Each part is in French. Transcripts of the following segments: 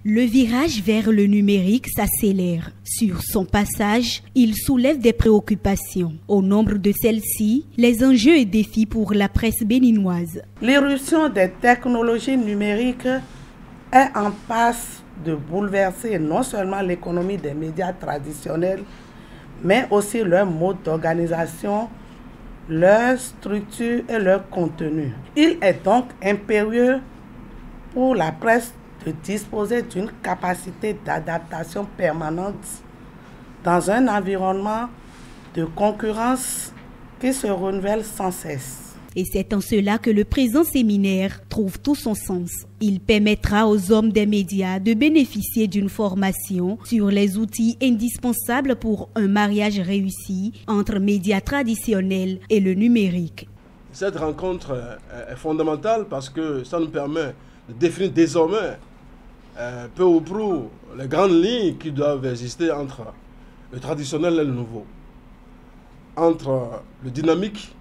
Le virage vers le numérique s'accélère. Sur son passage, il soulève des préoccupations. Au nombre de celles-ci, les enjeux et défis pour la presse béninoise. L'irruption des technologies numériques est en passe de bouleverser non seulement l'économie des médias traditionnels, mais aussi leur mode d'organisation, leur structure et leur contenu. Il est donc impérieux pour la presse de disposer d'une capacité d'adaptation permanente dans un environnement de concurrence qui se renouvelle sans cesse. Et c'est en cela que le présent séminaire trouve tout son sens. Il permettra aux hommes des médias de bénéficier d'une formation sur les outils indispensables pour un mariage réussi entre médias traditionnels et le numérique. Cette rencontre est fondamentale parce que ça nous permet de définir désormais peu ou prou les grandes lignes qui doivent exister entre le traditionnel et le nouveau, entre le dynamique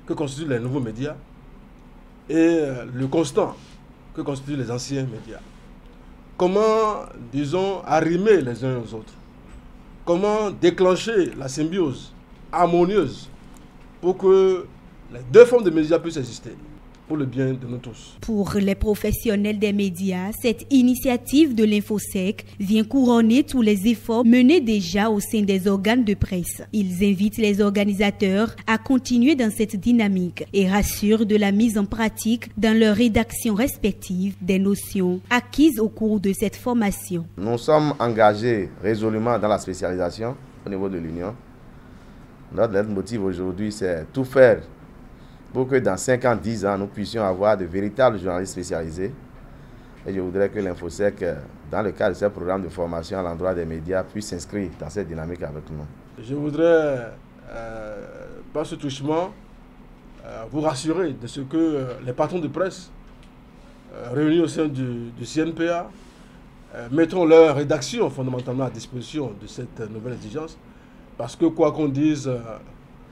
que constituent les nouveaux médias et le constant que constituent les anciens médias. Comment, disons, arrimer les uns aux autres? Comment déclencher la symbiose harmonieuse pour que les deux formes de médias puissent exister pour le bien de nous tous. Pour les professionnels des médias, cette initiative de l'Infosec vient couronner tous les efforts menés déjà au sein des organes de presse. Ils invitent les organisateurs à continuer dans cette dynamique et rassurent de la mise en pratique dans leurs rédactions respectives des notions acquises au cours de cette formation. Nous sommes engagés résolument dans la spécialisation au niveau de l'Union. Notre leitmotiv aujourd'hui, c'est tout faire pour que dans 5 ans, 10 ans, nous puissions avoir de véritables journalistes spécialisés. Et je voudrais que l'Infosec, dans le cadre de ce programme de formation à l'endroit des médias, puisse s'inscrire dans cette dynamique avec nous. Je voudrais, par ce touchement, vous rassurer de ce que les patrons de presse réunis au sein du CNPA mettront leur rédaction fondamentalement à disposition de cette nouvelle exigence. Parce que quoi qu'on dise,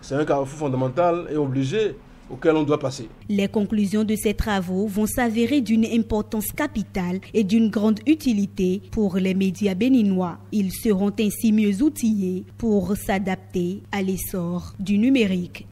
c'est un carrefour fondamental et obligé auquel on doit passer. Les conclusions de ces travaux vont s'avérer d'une importance capitale et d'une grande utilité pour les médias béninois. Ils seront ainsi mieux outillés pour s'adapter à l'essor du numérique.